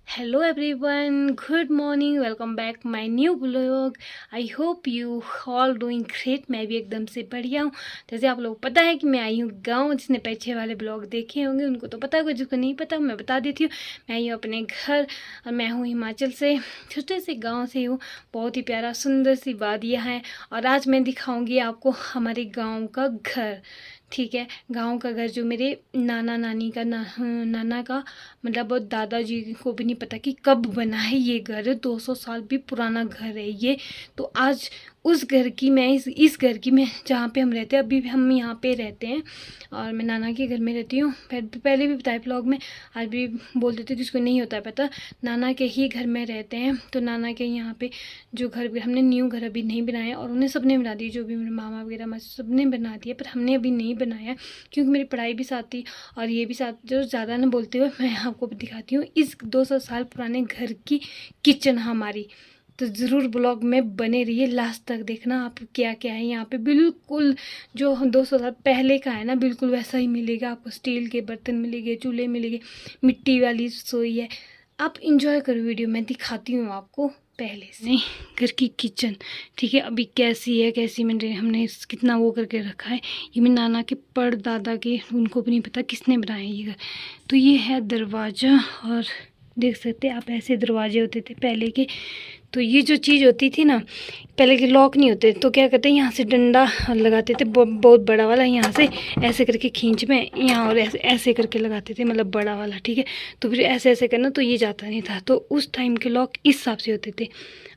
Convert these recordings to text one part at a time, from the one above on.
Hello everyone, good morning, welcome back my new vlog. I hope you all doing great. मैं भी एकदम से बढ़िया हूँ। जैसे आप लोग पता है कि मैं आई हूँ गाँव। जिसने पीछे वाले ब्लॉग देखे होंगे उनको तो पता होगा, जिसको नहीं पता मैं बता देती हूँ। मैं आई हूँ अपने घर और मैं हूँ हिमाचल से, छोटे से गाँव से हूँ। बहुत ही प्यारा सुंदर सी वादियाँ हैं और आज मैं दिखाऊँगी आपको हमारे गाँव का घर। ठीक है, गांव का घर जो मेरे नाना नानी का नाना का मतलब दादाजी को भी नहीं पता कि कब बना है ये घर। 200 साल भी पुराना घर है ये। तो आज उस घर की मैं इस घर की मैं जहाँ पे हम रहते हैं, अभी भी हम यहाँ पे रहते हैं और मैं नाना के घर में रहती हूँ। पहले भी बताया ब्लॉग में, आज भी बोल देते जिसको नहीं होता है पता, नाना के ही घर में रहते हैं। तो नाना के यहाँ पे जो घर भी हमने न्यू घर अभी नहीं बनाया और उन्हें सबने बना दिया, जो भी मेरे मामा वगैरह मासी सबने बना दिया, पर हमने अभी नहीं बनाया क्योंकि मेरी पढ़ाई भी साथ थी और ये भी साथ। जो ज़्यादा ना बोलते हुए मैं आपको दिखाती हूँ इस 200 साल पुराने घर की किचन हमारी। तो ज़रूर ब्लॉग में बने रहिए, लास्ट तक देखना आप क्या क्या है यहाँ पे। बिल्कुल जो 200 साल पहले का है ना, बिल्कुल वैसा ही मिलेगा आपको। स्टील के बर्तन मिलेंगे, चूल्हे मिलेंगे, मिट्टी वाली रसोई है। आप इंजॉय करो वीडियो, मैं दिखाती हूँ आपको पहले से नहीं घर की किचन। ठीक है, अभी कैसी है कैसी मैंने हमने कितना वो करके रखा है। ये मेरे नाना के परदादा के, उनको भी नहीं पता किसने बनाया ये घर। तो ये है दरवाज़ा और देख सकते हैं आप, ऐसे दरवाजे होते थे पहले के। तो ये जो चीज़ होती थी ना, पहले के लॉक नहीं होते तो क्या करते हैं, यहाँ से डंडा लगाते थे बहुत बड़ा वाला, यहाँ से ऐसे करके खींच में यहाँ और ऐसे ऐसे करके लगाते थे, मतलब बड़ा वाला। ठीक है, तो फिर ऐसे ऐसे करना तो ये जाता नहीं था। तो उस टाइम के लॉक इस हिसाब से होते थे।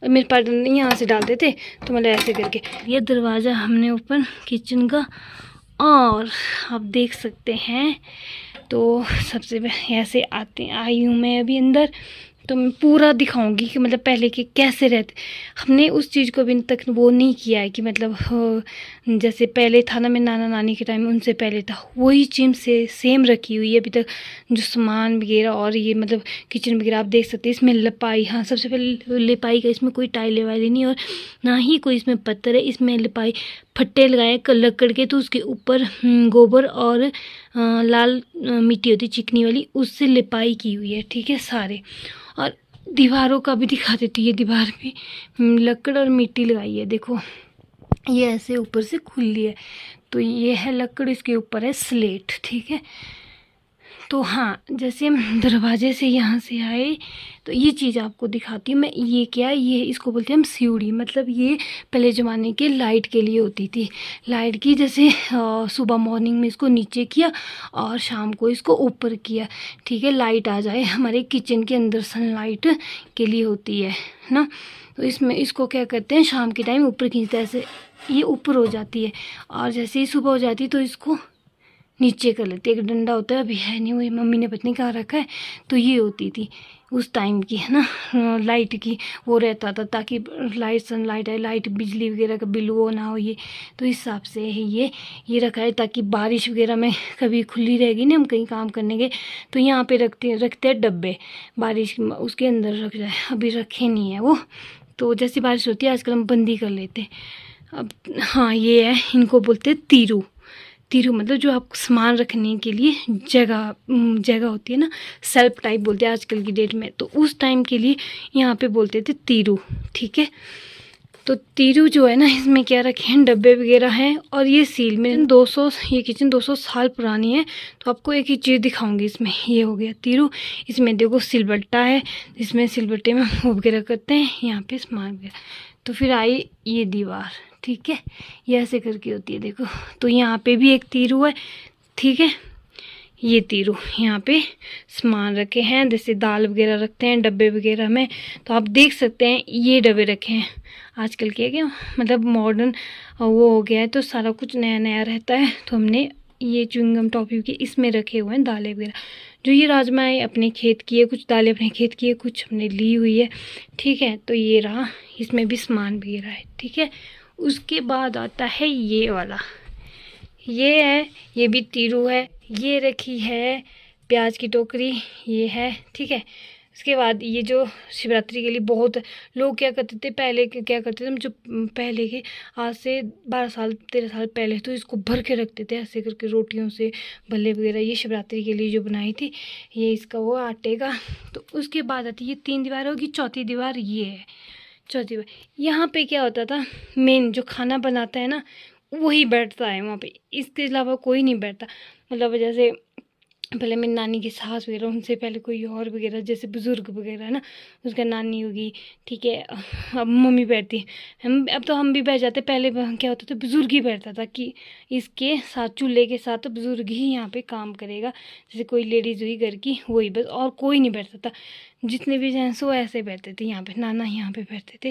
मेरे पास यहाँ से डालते थे तो मतलब ऐसे करके। ये दरवाज़ा हमने ऊपर किचन का, और आप देख सकते हैं। तो सबसे ऐसे आई हूँ मैं अभी अंदर, तो मैं पूरा दिखाऊंगी कि मतलब पहले के कैसे रहते। हमने उस चीज़ को अभी तक वो नहीं किया है कि मतलब जैसे पहले था ना, मेरे नाना नानी के टाइम में उनसे पहले था, वही चीज़ से सेम रखी हुई है अभी तक। जो सामान वगैरह और ये मतलब किचन वगैरह आप देख सकते हैं। इसमें लिपाई, हाँ सबसे पहले लिपाई का, इसमें कोई टाइले वाली नहीं और ना ही कोई इसमें पत्थर है। इसमें लिपाई फट्टे लगाए लकड़ के, तो उसके ऊपर गोबर और लाल मिट्टी होती चिकनी वाली, उससे लिपाई की हुई है। ठीक है, सारे। और दीवारों का भी दिखा देती है, दीवार पे लकड़ और मिट्टी लगाई है। देखो ये ऐसे ऊपर से खुली है, तो ये है लकड़, इसके ऊपर है स्लेट। ठीक है, तो हाँ जैसे हम दरवाजे से यहाँ से आए तो ये चीज़ आपको दिखाती हूँ मैं। ये क्या है, ये इसको बोलते हैं हम सीढ़ी। मतलब ये पहले ज़माने के लाइट के लिए होती थी। लाइट की जैसे सुबह मॉर्निंग में इसको नीचे किया और शाम को इसको ऊपर किया। ठीक है, लाइट आ जाए हमारे किचन के अंदर, सनलाइट के लिए होती है ना। तो इसमें इसको क्या करते हैं, शाम के टाइम ऊपर खींचते हैं, ऐसे ये ऊपर हो जाती है। और जैसे ही सुबह हो जाती है तो इसको नीचे कर लेते। एक डंडा होता है, अभी है नहीं, वही मम्मी ने पत्नी कहाँ रखा है। तो ये होती थी उस टाइम की, है ना, लाइट की वो रहता था ताकि लाइट सनलाइट है, लाइट बिजली वगैरह का बिल वो ना हो ये। तो इस हिसाब से है ये रखा है ताकि बारिश वगैरह में कभी खुली रहेगी ना, हम कहीं काम करने गए तो यहाँ पे रखते हैं डब्बे, बारिश उसके अंदर रख जाए। अभी रखे नहीं है वो, तो जैसी बारिश होती है आजकल हम बंद ही कर लेते। अब हाँ ये है, इनको बोलते हैं तीरू। तीरू मतलब जो आपको सामान रखने के लिए जगह होती है ना, सेल्फ टाइप बोलते हैं आजकल की डेट में, तो उस टाइम के लिए यहाँ पे बोलते थे तीरू। ठीक है, तो तीरू जो है ना, इसमें क्या रखे हैं, डब्बे वगैरह हैं और ये सील में ये किचन 200 साल पुरानी है। तो आपको एक ही चीज़ दिखाऊंगी इसमें। ये हो गया तीरू, इसमें देखो सिलबट्टा है, इसमें सिलबट्टे में वो वगैरह करते हैं, यहाँ पे सामान वगैरह। तो फिर आई ये दीवार। ठीक है, ये ऐसे करके होती है देखो। तो यहाँ पे भी एक तीरू है। ठीक है, ये तीरू यहाँ पे सामान रखे हैं, जैसे दाल वगैरह रखते हैं डब्बे वगैरह में। तो आप देख सकते हैं ये डब्बे रखे हैं। आजकल के क्या मतलब मॉडर्न वो हो गया है, तो सारा कुछ नया नया रहता है। तो हमने ये च्युइंगम टॉफी के इसमें रखे हुए हैं दालें वगैरह। जो ये राजमा है अपने खेत की है, कुछ दालें अपने खेत की है, कुछ हमने ली हुई है। ठीक है, तो ये रहा, इसमें भी सामान वगैरह है। ठीक है, उसके बाद आता है ये वाला, ये है, ये भी तीरू है। ये रखी है प्याज की टोकरी, ये है। ठीक है, उसके बाद ये जो शिवरात्रि के लिए बहुत लोग क्या करते थे, पहले क्या करते थे हम, जो पहले के आज से 12 साल 13 साल पहले, तो इसको भर के रखते थे ऐसे करके रोटियों से, भल्ले वगैरह। ये शिवरात्रि के लिए जो बनाई थी, ये इसका वो आटे का। तो उसके बाद आती है 3 दीवार होगी, चौथी दीवार ये है, चौथी दीवार। यहाँ पे क्या होता था, मेन जो खाना बनाता है ना वही बैठता है वहाँ पे, इसके अलावा कोई नहीं बैठता। मतलब जैसे पहले मेरी नानी की सास वगैरह, उनसे पहले कोई और वगैरह, जैसे बुज़ुर्ग वगैरह है ना, उसका नानी होगी, ठीक है, अब मम्मी बैठती है, हम अब तो हम भी बैठ जाते। पहले क्या होता था, बुज़ुर्ग ही बैठता था कि इसके साथ चूल्हे के साथ तो बुज़ुर्ग ही यहाँ पे काम करेगा। जैसे कोई लेडीज़ हुई घर की, वही बस, और कोई नहीं बैठता था। जितने भी जेंट्स वो ऐसे बैठते थे यहाँ पे, नाना यहाँ पे बैठते थे।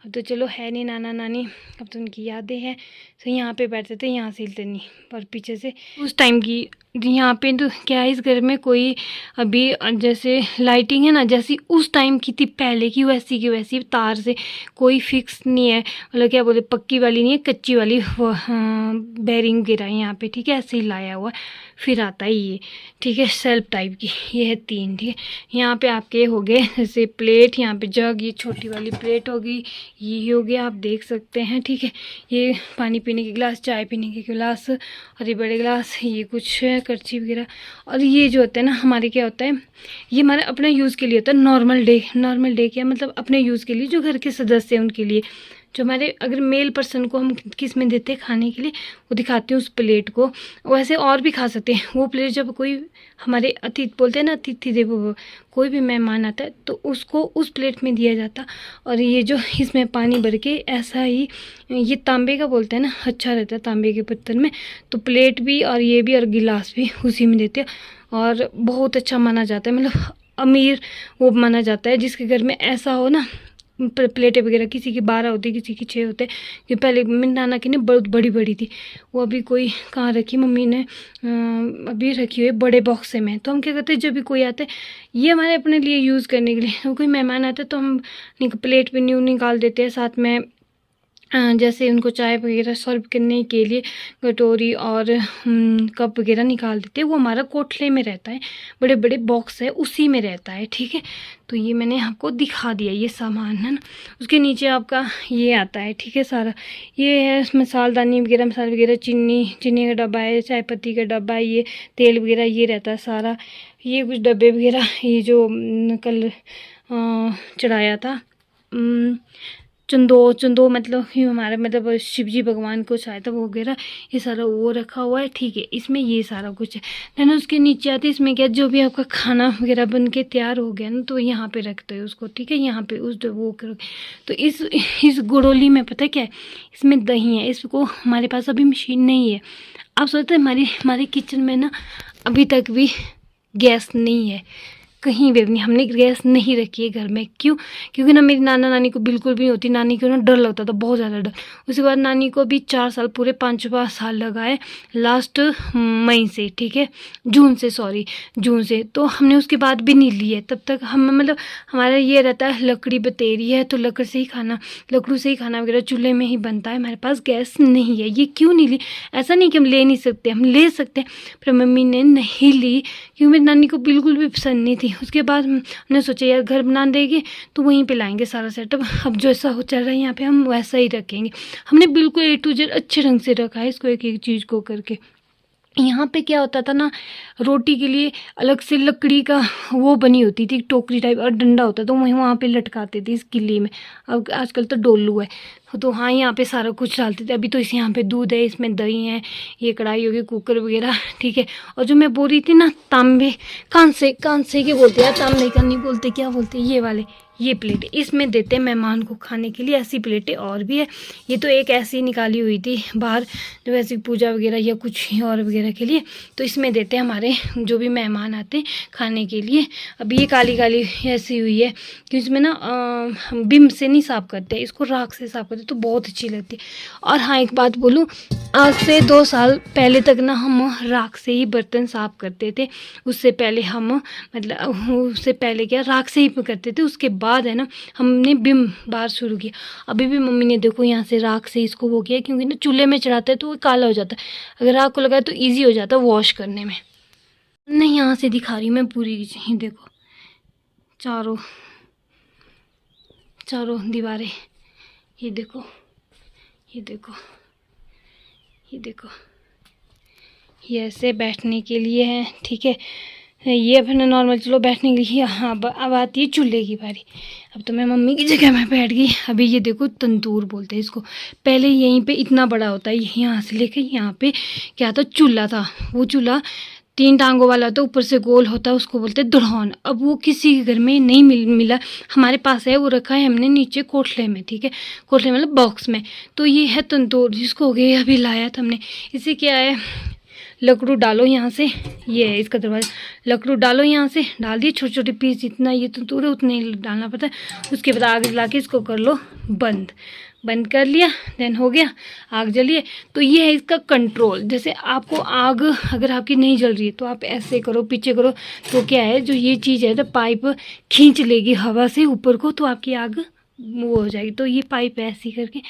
अब तो चलो है नहीं नाना नानी, अब तो उनकी यादें हैं, तो यहाँ पे बैठते थे, यहाँ से हिलते नहीं। पर पीछे से उस टाइम की यहाँ पे तो क्या है, इस घर में कोई अभी जैसे लाइटिंग है ना, जैसी उस टाइम की थी पहले की, वैसी की वैसी तार से, कोई फिक्स नहीं है। मतलब क्या बोले, पक्की वाली नहीं है, कच्ची वाली वो, हाँ, बेरिंग गिरा है यहाँ पे, ठीक है, ऐसे ही लाया हुआ है। फिर आता है ये, ठीक है, सेल्फ टाइप की, ये है 3, ठीक है। यहाँ पे आपके हो गए जैसे प्लेट, यहाँ पे जग, ये छोटी वाली प्लेट होगी, ये हो गया, आप देख सकते हैं, ठीक है। ये पानी पीने के गिलास, चाय पीने के गिलास, और ये बड़े गिलास, ये कुछ करछी वगैरह। और ये जो होता है ना, हमारे क्या होता है, ये हमारे अपने यूज़ के लिए होता है, नॉर्मल डे क्या मतलब, अपने यूज़ के लिए, जो घर के सदस्य हैं उनके लिए। जो हमारे अगर मेल पर्सन को हम किस में देते हैं खाने के लिए, वो दिखाते हैं उस प्लेट को। वैसे और भी खा सकते हैं वो प्लेट, जब कोई हमारे अतिथि बोलते हैं ना, अतिथि देवो भव, कोई भी मेहमान आता है तो उसको उस प्लेट में दिया जाता। और ये जो इसमें पानी भर के ऐसा ही, ये तांबे का बोलते हैं ना, अच्छा रहता है तांबे के पत्थर में। तो प्लेट भी और ये भी और गिलास भी उसी में देते हैं, और बहुत अच्छा माना जाता है। मतलब अमीर वो माना जाता है जिसके घर में ऐसा हो ना, प्लेटें वगैरह, किसी की 12 होती, किसी की 6 होते। कि पहले मेरी नाना की ना बहुत बड़ी बड़ी थी, वो अभी कोई कहाँ रखी, मम्मी ने अभी रखी हुई है बड़े बॉक्स में। तो हम क्या करते हैं, जब भी कोई आता है, ये हमारे अपने लिए यूज़ करने के लिए, कोई मेहमान आता है तो हम प्लेट पे न्यू निकाल देते हैं। साथ में जैसे उनको चाय वगैरह सर्व करने के लिए कटोरी और कप वगैरह निकाल देते हैं, वो हमारा कोठले में रहता है, बड़े बड़े बॉक्स है उसी में रहता है, ठीक है। तो ये मैंने आपको दिखा दिया, ये सामान है ना। उसके नीचे आपका ये आता है, ठीक है, सारा ये है मसालदानी वगैरह, मसाले वगैरह, चीनी का डब्बा है, चाय पत्ती का डब्बा है, ये तेल वगैरह ये रहता है सारा। ये कुछ डब्बे वगैरह, ये जो कल चढ़ाया था चंदो मतलब ये हमारा मतलब शिव जी भगवान को चाहे था वो वगैरह, ये सारा वो रखा हुआ है, ठीक है। इसमें ये सारा कुछ है। देन उसके नीचे आते इसमें क्या, जो भी आपका खाना वगैरह बन के तैयार हो गया ना, तो यहाँ पे रखते हैं उसको, ठीक है। यहाँ पे उस वो करो। तो इस गुड़ोली में पता है क्या है, इसमें दही है। इसको हमारे पास अभी मशीन नहीं है। आप सोचते हैं हमारे किचन में ना अभी तक भी गैस नहीं है, कहीं भी नहीं, हमने गैस नहीं रखी है घर में। क्यों? क्योंकि ना मेरी नाना नानी को बिल्कुल भी होती, नानी को ना डर लगता था, बहुत ज़्यादा डर। उसके बाद नानी को भी 4 साल पूरे 5 साल लगाए लास्ट मई से, ठीक है, जून से। तो हमने उसके बाद भी नहीं ली है। तब तक हम मतलब हमारा ये रहता है, लकड़ी बतेरी है तो लकड़ी से ही खाना वगैरह चूल्हे में ही बनता है। हमारे पास गैस नहीं है। ये क्यों नहीं ली? ऐसा नहीं कि हम ले नहीं सकते, हम ले सकते हैं, पर मम्मी ने नहीं ली क्योंकि मेरी नानी को बिल्कुल भी पसंद नहीं थी। उसके बाद हमने सोचा यार घर बना देंगे तो वहीं पे लाएंगे सारा सेटअप। अब जो ऐसा हो चल रहा है यहाँ पे, हम वैसा ही रखेंगे। हमने बिल्कुल A to Z अच्छे ढंग से रखा है इसको, एक एक चीज़ को करके। यहाँ पे क्या होता था ना, रोटी के लिए अलग से लकड़ी का वो बनी होती थी, टोकरी टाइप, और डंडा होता था, तो वहाँ पे लटकाते थे इस किले में। अब आजकल तो डोलू है, तो हाँ यहाँ पे सारा कुछ डालते थे। अभी तो इस यहाँ पे दूध है, इसमें दही है, ये कढ़ाई होगी, कुकर वगैरह, ठीक है। और जो मैं बोल रही थी ना, तांबे कांसे के बोलते हैं, तांबे का नहीं बोलते, क्या बोलते हैं, ये वाले, ये प्लेट इसमें देते हैं मेहमान को खाने के लिए। ऐसी प्लेटें और भी है। ये तो एक ऐसी निकाली हुई थी बाहर, जो ऐसी पूजा वगैरह या कुछ और वगैरह के लिए, तो इसमें देते हैं हमारे जो भी मेहमान आते हैं खाने के लिए। अभी ये काली ऐसी हुई है कि इसमें ना हम बिम से नहीं साफ़ करते, इसको राख से साफ़ करते, तो बहुत अच्छी लगती है। और हाँ एक बात बोलूँ, आज से 2 साल पहले तक ना हम राख से ही बर्तन साफ़ करते थे। उससे पहले हम मतलब उससे पहले क्या राख से ही करते थे, उसके बाद है ना हमने बिम बार शुरू किया। अभी भी मम्मी ने देखो यहाँ से राख से इसको वो किया, क्योंकि ना चूल्हे में चढ़ाते हैं तो वो काला हो जाता है, अगर राख को लगाए तो ईजी हो जाता है वॉश करने में। नहीं यहाँ से दिखा रही मैं पूरी, देखो चारों दीवारें। ये देखो, ये देखो, ये देखो, ये ऐसे बैठने के लिए है, ठीक है। ये अपना नॉर्मल चलो बैठने के लिए। हाँ, अब आती है चूल्हे की बारी। अब तो मैं मम्मी की जगह में बैठ गई। अभी ये देखो, तंदूर बोलते हैं इसको। पहले यहीं पे इतना बड़ा होता है, यहाँ से लेकर यहाँ पे क्या था, चूल्हा था। वो चूल्हा 3 टांगों वाला होता है, ऊपर से गोल होता है, उसको बोलते हैं दुल्हन। अब वो किसी के घर में नहीं मिला, हमारे पास है, वो रखा है हमने नीचे कोठले में, ठीक है। कोठले मतलब बॉक्स में। तो ये है तंदूर, जिसको हो गया अभी लाया था हमने। इसे क्या है, लकड़ू डालो यहाँ से, ये है इसका दरवाजा। लकड़ू डालो यहाँ से, डाल दिए छोटे छोटे पीस, जितना ये तंदूर है उतने ही डालना पड़ता है। उसके बाद आग जला के इसको कर लो बंद कर लिया, देन हो गया, आग जलिए। तो ये है इसका कंट्रोल। जैसे आपको आग अगर आपकी नहीं जल रही है तो आप ऐसे करो, पीछे करो, तो क्या है, जो ये चीज़ है तो पाइप खींच लेगी हवा से ऊपर को, तो आपकी आग वो हो जाएगी। तो ये पाइप ऐसे करके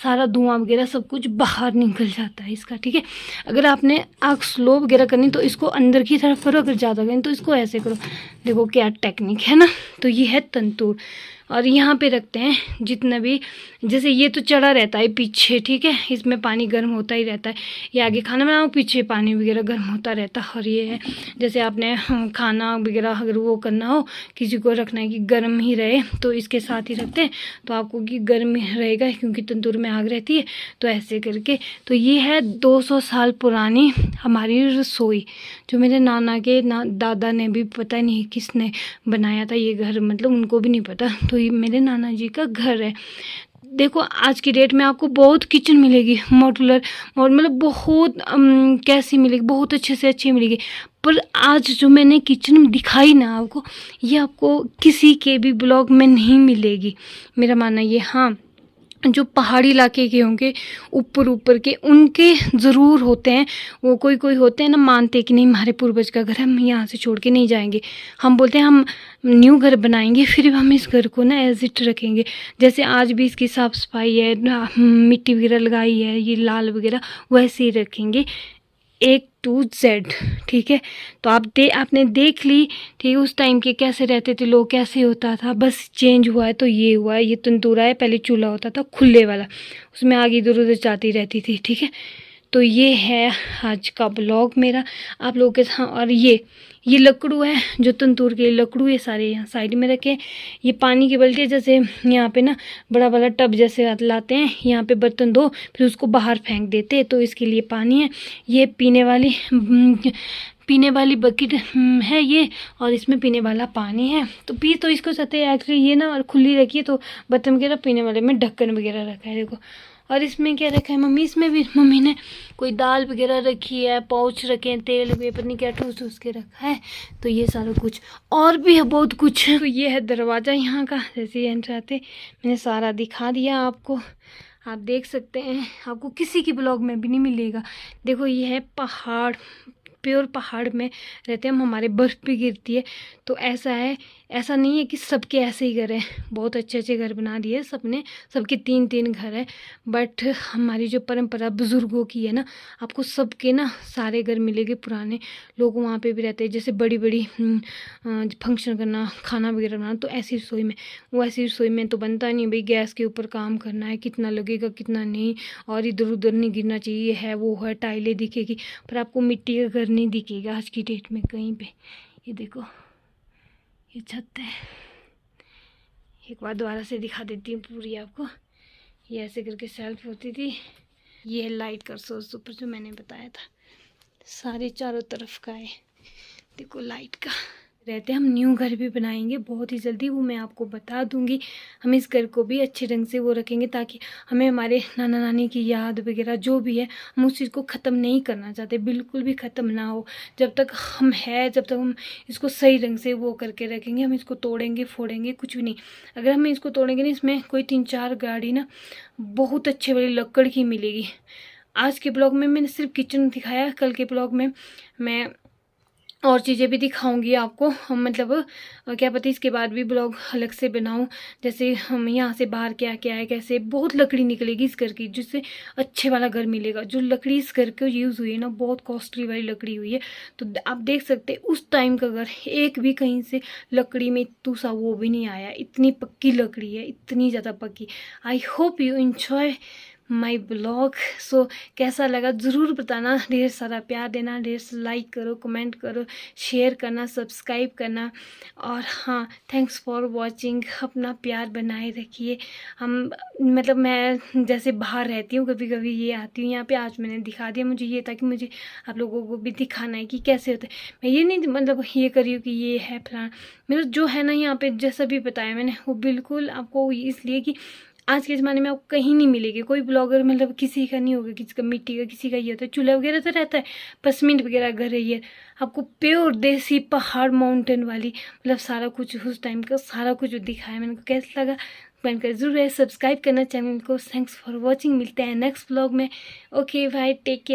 सारा धुआं वगैरह सब कुछ बाहर निकल जाता है इसका, ठीक है। अगर आपने आग स्लो वगैरह करनी तो इसको अंदर की तरफ करो, अगर ज़्यादा करनी तो इसको ऐसे करो। देखो क्या टेक्निक है ना। तो ये है तंदूर। और यहाँ पे रखते हैं जितना भी, जैसे ये तो चढ़ा रहता है पीछे, ठीक है, इसमें पानी गर्म होता ही रहता है। ये आगे खाना बनाओ, पीछे पानी वगैरह गर्म होता रहता है। और ये है जैसे आपने खाना वगैरह अगर वो करना हो, किसी को रखना है कि गर्म ही रहे, तो इसके साथ ही रखते हैं, तो आपको कि गर्म ही रहेगा, क्योंकि तंदूर में आग रहती है। तो ऐसे करके, तो ये है 200 साल पुरानी हमारी रसोई, जो मेरे नाना के दादा ने भी, पता नहीं किसने बनाया था ये घर, मतलब उनको भी नहीं पता। तो ये मेरे नाना जी का घर है। देखो आज की डेट में आपको बहुत किचन मिलेगी मॉड्यूलर, और मतलब बहुत कैसी मिलेगी, बहुत अच्छे से अच्छी मिलेगी। पर आज जो मैंने किचन दिखाई ना आपको, ये आपको किसी के भी ब्लॉग में नहीं मिलेगी, मेरा मानना ये। हाँ, जो पहाड़ी इलाके के होंगे ऊपर के, उनके ज़रूर होते हैं। वो कोई होते हैं ना, मानते कि नहीं हमारे पूर्वज का घर है, हम यहाँ से छोड़ के नहीं जाएंगे। हम बोलते हैं हम न्यू घर बनाएंगे, फिर हम इस घर को ना एज इट रखेंगे। जैसे आज भी इसकी साफ़ सफाई है, मिट्टी वगैरह लगाई है, ये लाल वगैरह, वैसे ही रखेंगे A to Z, ठीक है। तो आपने देख ली, ठीक है, उस टाइम के कैसे रहते थे लोग, कैसे होता था, बस चेंज हुआ है तो ये हुआ है। ये तंदूर है, पहले चूल्हा होता था खुले वाला, उसमें आग इधर उधर जाती रहती थी, ठीक है। तो ये है आज का ब्लॉग मेरा आप लोगों के साथ। और ये लकड़ू है, जो तंदूर के लकड़ू, ये सारे यहाँ साइड में रखे। ये पानी की बाल्टी, जैसे यहाँ पे ना बड़ा वाला टब जैसे लाते हैं, यहाँ पे बर्तन धो फिर उसको बाहर फेंक देते हैं, तो इसके लिए पानी है। ये पीने वाली बकेट है ये, और इसमें पीने वाला पानी है। तो इसको सतह एक्चुअली ये ना और खुली रखी है, तो बर्तन वगैरह पीने वाले में ढक्कन वगैरह रखा है, देखो। और इसमें क्या रखा है मम्मी, इसमें भी मम्मी ने कोई दाल वगैरह रखी है, पाउच रखे हैं, तेल वगैरह पता नहीं क्या ठूस के रखा है। तो ये सारा कुछ और भी है, बहुत कुछ है। तो ये है दरवाज़ा यहाँ का, जैसे ये एंटर आते मैंने सारा दिखा दिया आपको, आप देख सकते हैं। आपको किसी की ब्लॉग में भी नहीं मिलेगा। देखो ये है पहाड़, प्योर पहाड़ में रहते हैं हम, हमारे बर्फ़ भी गिरती है। तो ऐसा है, ऐसा नहीं है कि सबके ऐसे ही घर हैं, बहुत अच्छे अच्छे घर बना दिए सबने, सबके 3-3 घर है। बट हमारी जो परंपरा बुज़ुर्गों की है ना, आपको सबके ना सारे घर मिलेंगे, पुराने लोग वहाँ पे भी रहते हैं। जैसे बड़ी बड़ी फंक्शन करना, खाना वगैरह बनाना, तो ऐसी रसोई में, वो ऐसी रसोई में तो बनता नहीं भाई, गैस के ऊपर काम करना है, कितना लगेगा कितना नहीं, और इधर उधर नहीं गिरना चाहिए, है वो है, टाइलें दिखेगी, पर आपको मिट्टी का घर नहीं दिखेगा आज की डेट में कहीं पे। ये देखो ये छत है, एक बार दोबारा से दिखा देती हूँ पूरी आपको। ये ऐसे करके सेल्फ होती थी। ये लाइट का सोर्स ऊपर जो मैंने बताया था, सारे चारों तरफ का है, देखो लाइट का रहते हैं। हम न्यू घर भी बनाएंगे बहुत ही जल्दी, वो मैं आपको बता दूंगी। हम इस घर को भी अच्छे ढंग से वो रखेंगे, ताकि हमें हमारे नाना नानी की याद वगैरह जो भी है, हम उस चीज़ को ख़त्म नहीं करना चाहते, बिल्कुल भी ख़त्म ना हो। जब तक हम है, जब तक हम इसको सही ढंग से वो करके रखेंगे। हम इसको तोड़ेंगे फोड़ेंगे कुछ भी नहीं। अगर हम इसको तोड़ेंगे नहीं, इसमें कोई 3-4 गाड़ी ना बहुत अच्छे वाली लकड़ की मिलेगी। आज के ब्लॉग में मैंने सिर्फ किचन दिखाया, कल के ब्लॉग में मैं और चीज़ें भी दिखाऊंगी आपको। मतलब क्या पता इसके बाद भी ब्लॉग अलग से बनाऊं, जैसे हम यहाँ से बाहर क्या क्या है, कैसे बहुत लकड़ी निकलेगी इस घर की, जिससे अच्छे वाला घर मिलेगा। जो लकड़ी इस घर के यूज़ हुई है ना, बहुत कॉस्टली वाली लकड़ी हुई है। तो आप देख सकते हैं उस टाइम का घर, एक भी कहीं से लकड़ी में तुसा वो भी नहीं आया, इतनी पक्की लकड़ी है, इतनी ज़्यादा पक्की। I hope you enjoy my blog. So कैसा लगा ज़रूर बताना, ढेर सारा प्यार देना, ढेर से लाइक करो, कमेंट करो, शेयर करना, सब्सक्राइब करना। और हाँ, थैंक्स फॉर वॉचिंग। अपना प्यार बनाए रखिए। हम मतलब मैं जैसे बाहर रहती हूँ, कभी कभी ये आती हूँ यहाँ पे, आज मैंने दिखा दिया। मुझे ये था कि मुझे आप लोगों को भी दिखाना है कि कैसे होता है। मैं ये नहीं मतलब ये करी हूँ कि ये है फलाना, मेरा जो है ना यहाँ पे जैसा भी बताया मैंने, वो बिल्कुल आपको इसलिए कि आज के ज़माने में आपको कहीं नहीं मिलेगी। कोई ब्लॉगर मतलब किसी का नहीं होगा, किसी का मिट्टी का, किसी का ये होता है, चूल्हा वगैरह तो रहता है, पर सीमेंट वगैरह घर है। ये आपको प्योर देसी पहाड़ माउंटेन वाली मतलब सारा कुछ उस टाइम का सारा कुछ दिखाया मैंने को। कैसा लगा कमेंट कर जरूर है, सब्सक्राइब करना चैनल को। थैंक्स फॉर वॉचिंग, मिलते हैं नेक्स्ट ब्लॉग में। ओके भाई, टेक केयर।